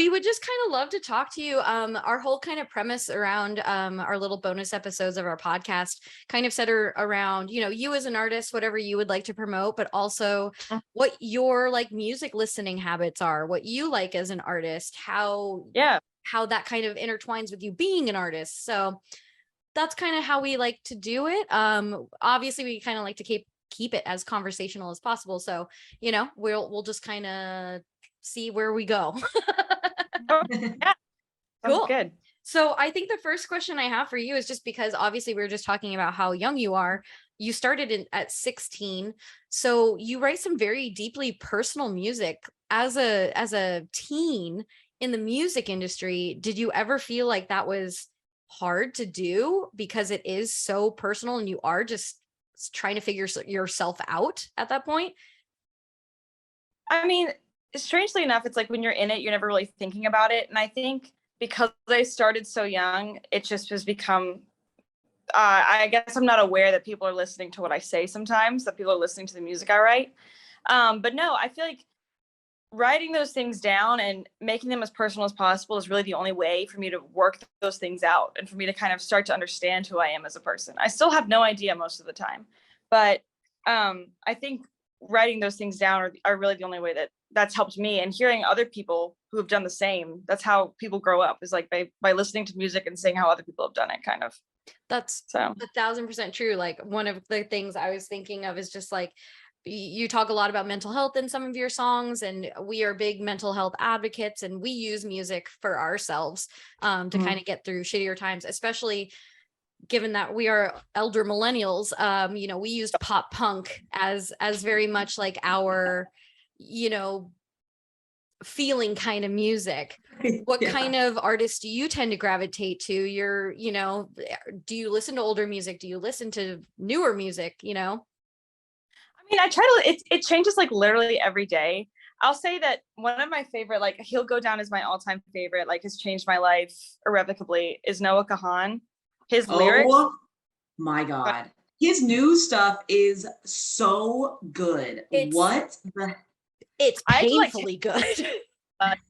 we would just kind of love to talk to you. Our whole kind of premise around our little bonus episodes of our podcast kind of center around, you as an artist, whatever you would like to promote, but also what your like music listening habits are, what you like as an artist, how that kind of intertwines with you being an artist. So that's kind of how we like to do it. Obviously we kind of like to keep it as conversational as possible. So, we'll just kind of see where we go. Yeah. Cool. Good. So I think the first question I have for you is just because obviously we were just talking about how young you are. You started at 16. So you write some very deeply personal music as a teen in the music industry. Did you ever feel like that was hard to do because it is so personal and you are just trying to figure yourself out at that point? I mean, strangely enough, it's like when you're in it, you're never really thinking about it. And I think because I started so young, it just has become, I guess I'm not aware that people are listening to what I say sometimes, that people are listening to the music I write. But no, I feel like writing those things down and making them as personal as possible is really the only way for me to work those things out and for me to kind of start to understand who I am as a person. I still have no idea most of the time, but I think writing those things down are really the only way that's helped me, and hearing other people who have done the same. That's how people grow up, is like by listening to music and seeing how other people have done it, kind of. That's so 1,000% true. Like one of the things I was thinking of is just like, you talk a lot about mental health in some of your songs, and we are big mental health advocates, and we use music for ourselves to kind of get through shittier times, especially given that we are elder millennials. We used pop punk as very much like our, feeling kind of music. What kind of artists do you tend to gravitate to? Do you listen to older music? Do you listen to newer music? I mean, I try to, it changes like literally every day. I'll say that one of my favorite, like he'll go down as my all-time favorite, like has changed my life irrevocably, is Noah Kahan. His lyrics. Oh my God. His new stuff is so good. It's painfully good.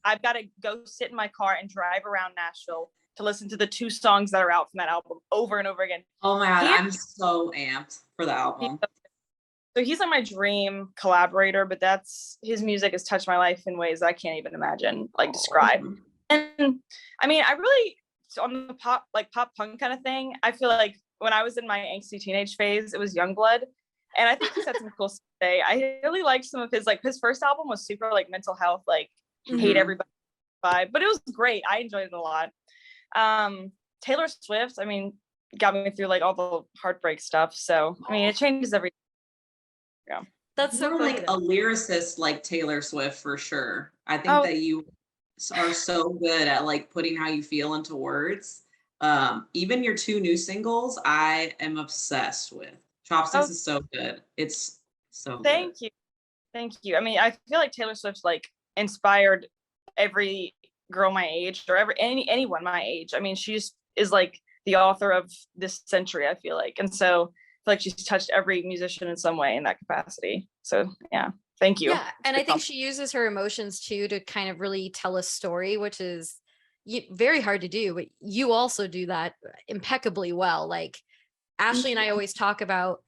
I've got to go sit in my car and drive around Nashville to listen to the 2 songs that are out from that album over and over again. Oh my God, I'm so amped for the album. So he's like my dream collaborator, but his music has touched my life in ways that I can't even imagine, like describe. And I mean, I really, on the pop punk kind of thing, I feel like when I was in my angsty teenage phase, it was Youngblood. And I think he's had some cool stuff to say. I really liked some of his first album was super like mental health, like hate everybody vibe, but it was great. I enjoyed it a lot. Taylor Swift, I mean, got me through like all the heartbreak stuff. So, I mean, it changes every. Yeah. That's so You're like a lyricist like Taylor Swift for sure. I think that you are so good at like putting how you feel into words. Even your 2 new singles, I am obsessed with. Chopsticks is so good. It's so good. Thank you. I mean, I feel like Taylor Swift's like inspired every girl my age, or anyone my age. I mean, she just is like the author of this century, I feel like. And so I feel like she's touched every musician in some way in that capacity. So yeah, thank you. Yeah, and I think she uses her emotions too to kind of really tell a story, which is very hard to do, but you also do that impeccably well. Like Ashley and I always talk about,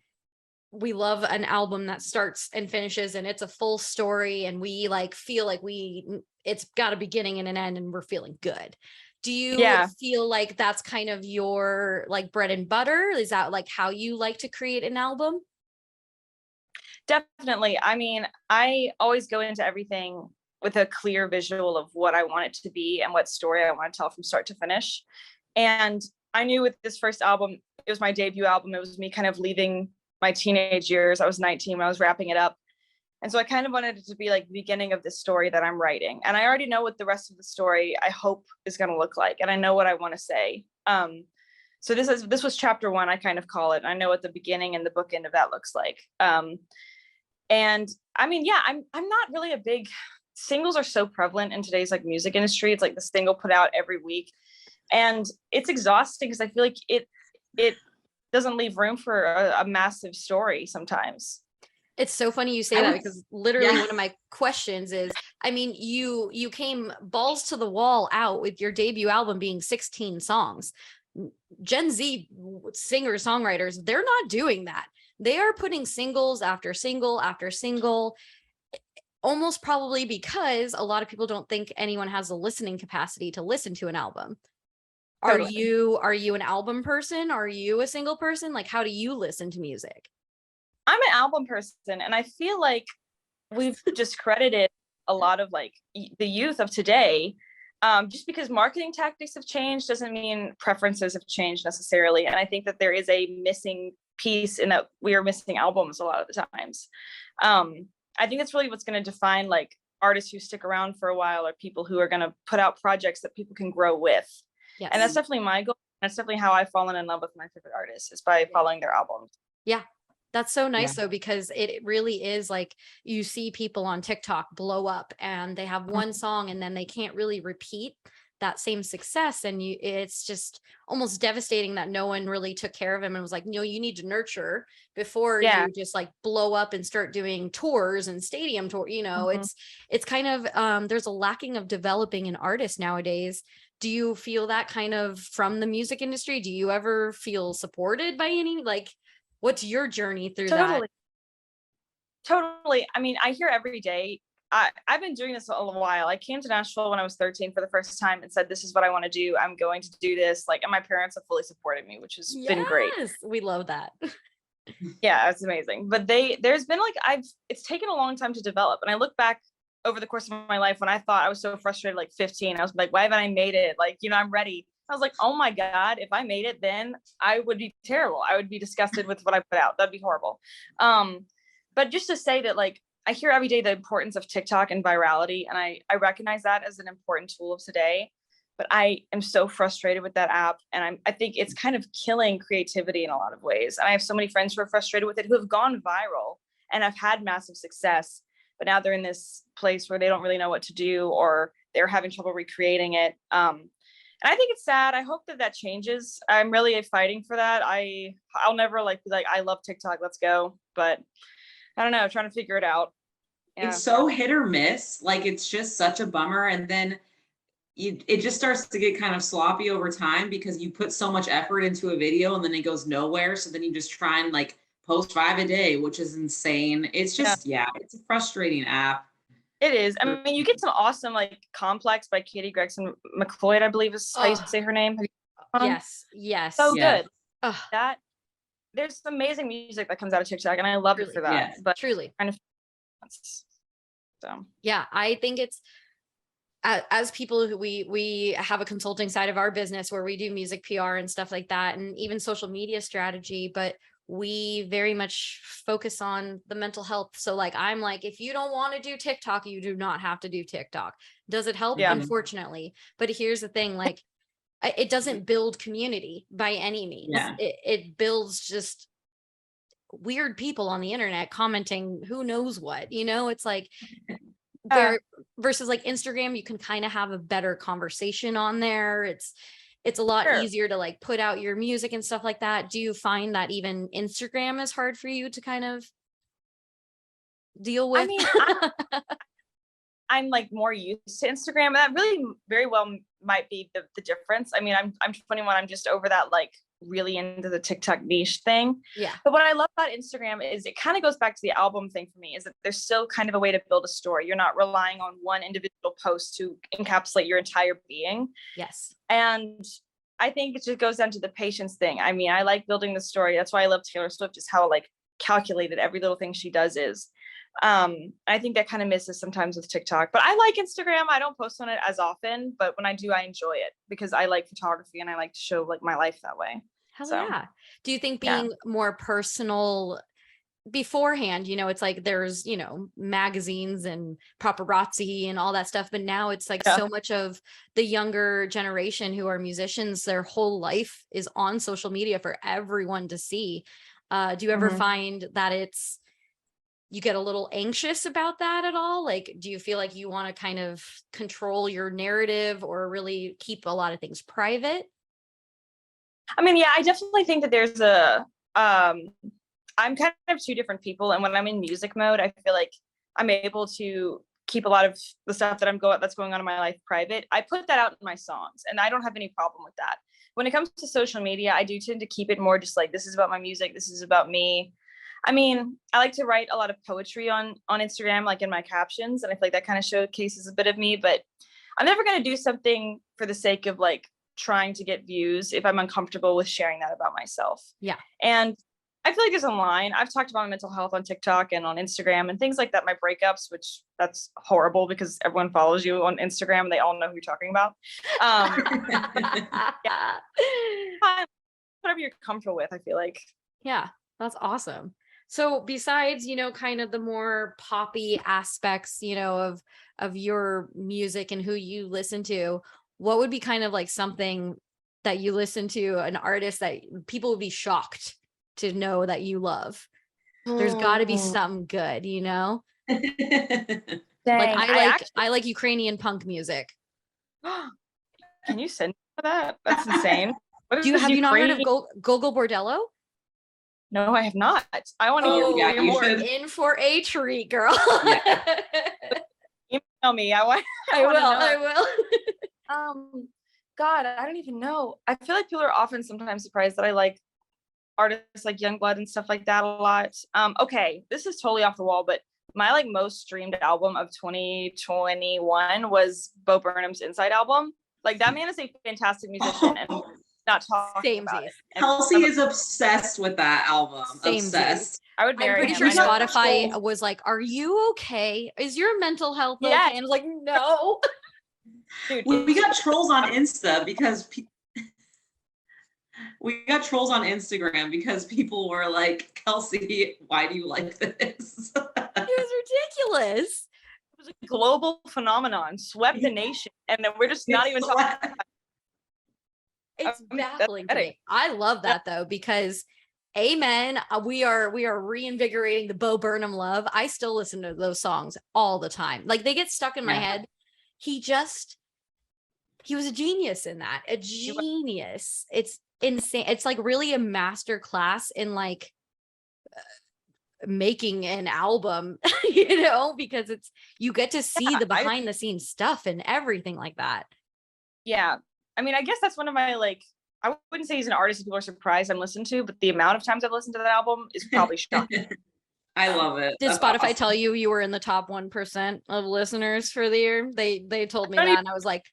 we love an album that starts and finishes and it's a full story, and we like feel like it's got a beginning and an end and we're feeling good. Do you feel like that's kind of your like bread and butter? Is that like how you like to create an album? Definitely. I mean, I always go into everything with a clear visual of what I want it to be and what story I want to tell from start to finish. And I knew with this first album, it was my debut album. It was me kind of leaving my teenage years. I was 19 when I was wrapping it up. And so I kind of wanted it to be like the beginning of this story that I'm writing. And I already know what the rest of the story, I hope, is going to look like. And I know what I want to say. So this was chapter 1, I kind of call it. And I know what the beginning and the bookend of that looks like. And I mean, yeah, I'm not really a big, singles are so prevalent in today's like music industry. It's like the single put out every week. And it's exhausting because I feel like it doesn't leave room for a massive story sometimes. It's so funny you say that because literally one of my questions is, I mean, you came balls to the wall out with your debut album being 16 songs. Gen Z singers, songwriters, they're not doing that. They are putting singles after single after single, almost probably because a lot of people don't think anyone has the listening capacity to listen to an album. Totally. Are you an album person? Are you a single person? Like, how do you listen to music? I'm an album person, and I feel like we've discredited a lot of like the youth of today. Just because marketing tactics have changed doesn't mean preferences have changed necessarily. And I think that there is a missing piece in that we are missing albums a lot of the times. I think that's really what's going to define like artists who stick around for a while, or people who are going to put out projects that people can grow with. Yes. And that's definitely my goal. That's definitely how I've fallen in love with my favorite artists, is by following their albums. Yeah. That's so nice though, because it really is like you see people on TikTok blow up and they have one song and then they can't really repeat that same success. And it's just almost devastating that no one really took care of him and was like, no, you need to nurture before you just like blow up and start doing tours and stadium tour. It's kind of, there's a lacking of developing an artist nowadays. Do you feel that kind of from the music industry? Do you ever feel supported by any, like, what's your journey through that? Totally. I mean, I hear every day. I've been doing this a while. I came to Nashville when I was 13 for the first time and said, this is what I want to do. I'm going to do this. Like, and my parents have fully supported me, which has been great. We love that. Yeah, it's amazing. But there's been like, it's taken a long time to develop. And I look back over the course of my life when I thought I was so frustrated, like 15, I was like, why haven't I made it? Like, I'm ready. I was like, oh my God, if I made it, then I would be terrible. I would be disgusted with what I put out. That'd be horrible. But just to say that, like, I hear every day the importance of TikTok and virality, and I recognize that as an important tool of today. But I am so frustrated with that app, and I think it's kind of killing creativity in a lot of ways. And I have so many friends who are frustrated with it, who have gone viral and have had massive success, but now they're in this place where they don't really know what to do, or they're having trouble recreating it. And I think it's sad. I hope that changes. I'm really fighting for that. I'll never be like, I love TikTok, let's go. But I don't know, trying to figure it out. Yeah. It's so hit or miss. Like, it's just such a bummer. And then it just starts to get kind of sloppy over time because you put so much effort into a video and then it goes nowhere. So then you just try and like post 5 a day, which is insane. It's just, it's a frustrating app. It is. I mean, you get some awesome, like, Complex by Katie Gregson McLeod, I believe is how you say her name. Yes. So good. That there's amazing music that comes out of TikTok, and I love it for that. Yes. But truly, kind of. So yeah, I think it's as people who we have a consulting side of our business where we do music PR and stuff like that, and even social media strategy, but we very much focus on the mental health. So like, I'm like, if you don't want to do TikTok, you do not have to do TikTok. Does it help? Yeah. Unfortunately. But here's the thing, like, it doesn't build community by any means. Yeah. It builds just weird people on the internet commenting who knows what, it's like there versus like Instagram, you can kind of have a better conversation on there. It's a lot easier to like put out your music and stuff like that. Do you find that even Instagram is hard for you to kind of deal with? I mean, I'm like more used to Instagram, and that really very well might be the difference. I mean, I'm 21. I'm just over that, like, really into the TikTok niche thing. Yeah. But what I love about Instagram is it kind of goes back to the album thing for me, is that there's still kind of a way to build a story. You're not relying on one individual post to encapsulate your entire being. Yes. And I think it just goes down to the patience thing. I mean, I like building the story. That's why I love Taylor Swift, is how like calculated every little thing she does is. I think that kind of misses sometimes with TikTok, but I like Instagram. I don't post on it as often, but when I do, I enjoy it because I like photography and I like to show like my life that way. Hell yeah. Do you think being more personal beforehand, it's like there's, magazines and paparazzi and all that stuff, but now it's like so much of the younger generation who are musicians, their whole life is on social media for everyone to see. Do you ever find that you get a little anxious about that at all? Like, do you feel like you want to kind of control your narrative or really keep a lot of things private? I mean, yeah, I definitely think that there's I'm kind of two different people, and when I'm in music mode, I feel like I'm able to keep a lot of the stuff that's going on in my life private. I put that out in my songs, and I don't have any problem with that. When it comes to social media, I do tend to keep it more just like, this is about my music, this is about me. I mean, I like to write a lot of poetry on Instagram, like in my captions, and I feel like that kind of showcases a bit of me, but I'm never going to do something for the sake of like trying to get views if I'm uncomfortable with sharing that about myself. Yeah. And I feel like there's a line. I've talked about my mental health on TikTok and on Instagram and things like that, my breakups, which that's horrible because everyone follows you on Instagram and they all know who you're talking about. Yeah. Whatever you're comfortable with, I feel like. Yeah, that's awesome. So besides, kind of the more poppy aspects, of your music and who you listen to, what would be kind of like something that you listen to, an artist that people would be shocked to know that you love? There's got to be something good, Dang, Like I like Ukrainian punk music. Can you send me that? That's insane. Have you not heard of Gogol Bordello? No, I have not. I want to hear. Yeah, you're in for a treat, girl. Yeah. Email me. I will. God, I don't even know. I feel like people are often sometimes surprised that I like artists like Youngblood and stuff like that a lot. Okay, this is totally off the wall, but my like most streamed album of 2021 was Bo Burnham's Inside album. Like, that man is a fantastic musician and not talking about it. Kelsey is obsessed with that album. Obsessed. I would marry I'm pretty him. sure Spotify was like, "Are you okay? Is your mental health okay?" And I was like, "No." Dude, we got trolls on Insta because we got trolls on Instagram because people were like, "Kelsey, why do you like this?" It was ridiculous. It was a global phenomenon, swept the nation, and then we're just not even talking about it. It's baffling to me. I love that though, because amen. We are reinvigorating the Bo Burnham love. I still listen to those songs all the time. Like, they get stuck in my head. He was a genius in that. A genius. It's insane. It's like really a master class in like making an album, because you get to see the behind the scenes stuff and everything like that. Yeah. I mean, I guess that's one of my, like, I wouldn't say he's an artist that people are surprised I'm listening to, but the amount of times I've listened to that album is probably shocking. I love it. Did Spotify tell you were in the top 1% of listeners for the year? They told me that, and I was like,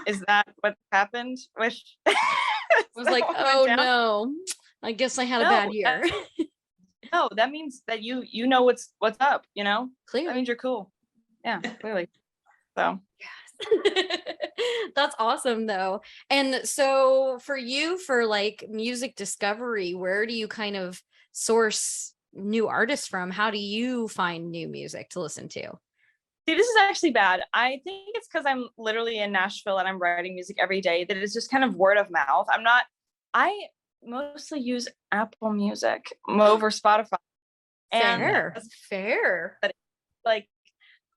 is that what happened with? I was like, oh no, I guess I had a bad year. No, that means that you know what's up, Clearly. That means you're cool. Yeah, clearly. So yes. That's awesome though. And so for you, for like music discovery, where do you kind of source new artists from? How do you find new music to listen to? See, this is actually bad. I think it's because I'm literally in Nashville and I'm writing music every day that it's just kind of word of mouth. I mostly use Apple Music over Spotify. Fair. Like,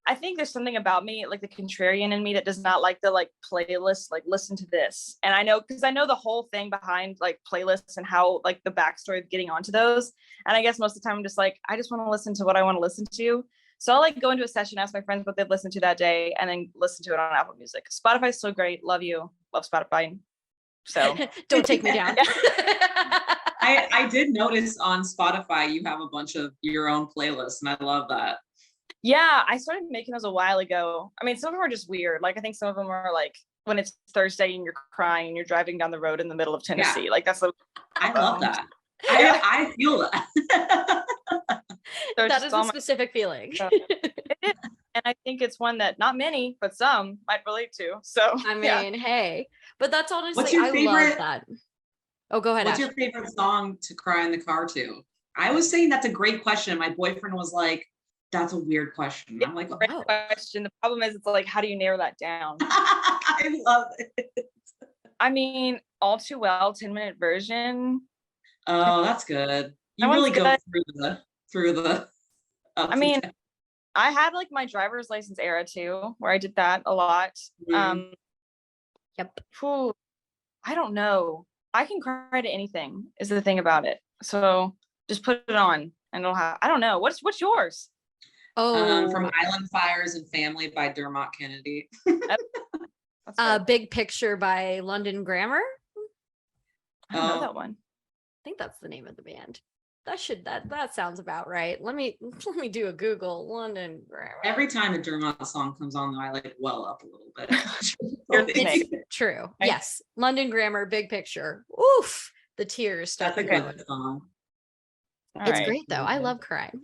I think there's something about me, like the contrarian in me, that does not like the like playlist, like listen to this. And I know, because I know the whole thing behind like playlists and how like the backstory of getting onto those. And I guess most of the time I'm just like, I just want to listen to what I want to listen to. So I'll like go into a session, ask my friends what they've listened to that day, and then listen to it on Apple Music. Spotify's so great. Love you. Love Spotify. So don't take me down. I did notice on Spotify you have a bunch of your own playlists, and I love that. Yeah, I started making those a while ago. I mean, some of them are just weird. Like, I think some of them are like when it's Thursday and you're crying and you're driving down the road in the middle of Tennessee. Like, that's I love that. I feel that. That is a specific feeling. And I think it's one that not many, but some might relate to. So I mean, hey, but that's honestly, what's your favorite, love that. Oh, go ahead. What's your favorite song to cry in the car to? I was saying that's a great question. My boyfriend was like, that's a weird question. I'm like, great question. The problem is, it's like, how do you narrow that down? I love it. I mean, All Too Well, 10-minute version. Oh, that's good. You really go through the I mean, I had like my driver's license era too, where I did that a lot. Yep. I don't know. I can cry to anything is the thing about it. So Just put it on and it'll have, I don't know. What's yours? From Island Fires and Family by Dermot Kennedy. Big Picture by London Grammar. I don't know that one. I think that's the name of the band. That sounds about right. Let me do a Google. London Grammar. Every time a Dermot song comes on, though, I like well up a little bit. It's true. Right? Yes, London Grammar, Big Picture. Oof, the tears start. That's a good song. It's great though. I love crying.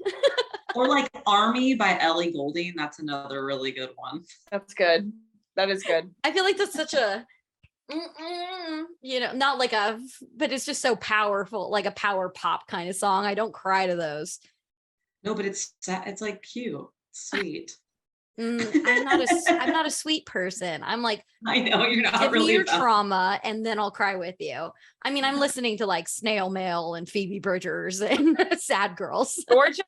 Or like Army by Ellie Goulding. That's another really good one. That's good. That is good. I feel like that's such a, not like but it's just so powerful, like a power pop kind of song. I don't cry to those. No, but it's like cute, sweet. I'm not a sweet person. I'm like, I know you're not. Give really me your about trauma, and then I'll cry with you. I mean, I'm listening to like Snail Mail and Phoebe Bridgers and Sad Girls. Georgia,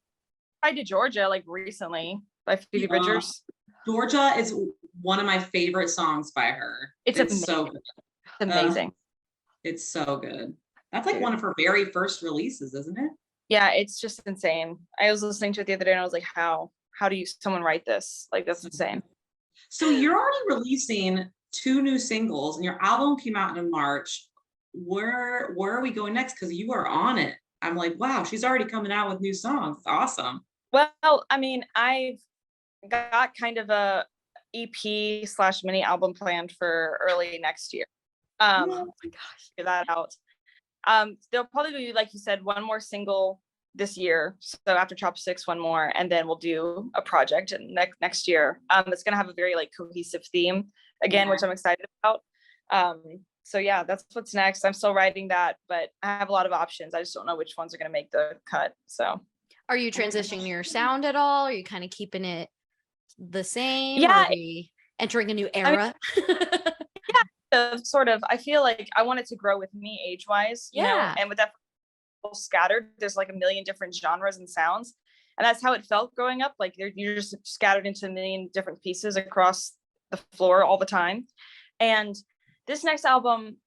I did Georgia like recently by Phoebe Bridgers. Georgia is one of my favorite songs by her. It's so good. It's amazing. It's so good. That's like one of her very first releases, isn't it? Yeah, it's just insane. I was listening to it the other day and I was like, how do someone write this? Like, that's insane. So you're already releasing 2 new singles and your album came out in March. Where are we going next? Because you are on it. I'm like, wow, she's already coming out with new songs. Awesome. Well, I mean, I've got kind of a EP / mini album planned for early next year. Oh my gosh, figure that out. There'll probably be, like you said, one more single this year. So after Chopsticks, one more, and then we'll do a project next year. It's gonna have a very like cohesive theme again, which I'm excited about. So yeah, that's what's next. I'm still writing that, but I have a lot of options. I just don't know which ones are gonna make the cut. So are you transitioning your sound at all? Are you kind of keeping it the same? Yeah. Are we entering a new era? Sort of. I feel like I want it to grow with me age-wise, you know, and with that scattered, there's like a million different genres and sounds, and that's how it felt growing up. Like you're just scattered into a million different pieces across the floor all the time. And this next album,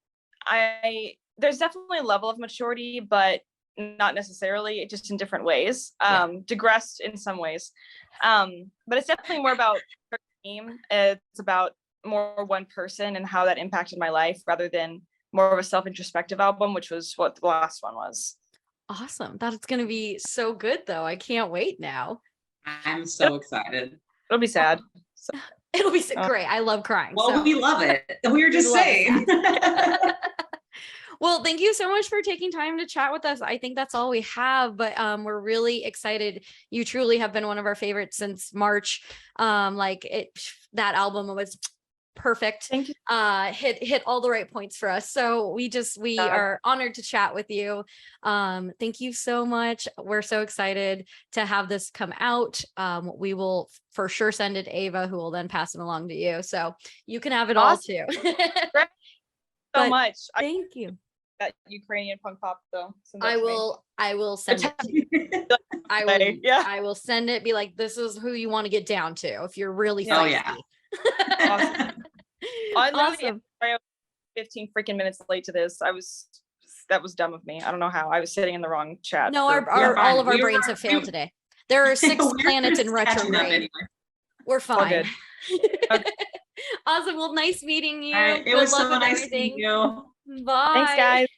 there's definitely a level of maturity, but not necessarily, just in different ways. Digressed in some ways, but it's definitely more about her team. It's about more one person and how that impacted my life, rather than more of a self-introspective album, which was what the last one was. Awesome. That's going to be so good though. I can't wait now. I'm so excited. It'll be sad. So. It'll be great. I love crying. Well, we love it. We were just saying. Well, thank you so much for taking time to chat with us. I think that's all we have, but we're really excited. You truly have been one of our favorites since March. That album was perfect. Thank you. Hit all the right points for us. So we are honored to chat with you. Thank you so much. We're so excited to have this come out. We will for sure send it to Ava, who will then pass it along to you. So you can have it all too. So much. Thank you. That Ukrainian punk pop though. I will send it to you. I will send it, be like, this is who you want to get down to if you're really feisty. Awesome. Awesome. I was 15 freaking minutes late to this. That was dumb of me. I don't know how. I was sitting in the wrong chat. No, all of our brains have failed today. There are 6 planets in retrograde. Anyway. We're fine. Okay. Awesome. Well, nice meeting you. It was so nice meeting you. Bye. Thanks, guys.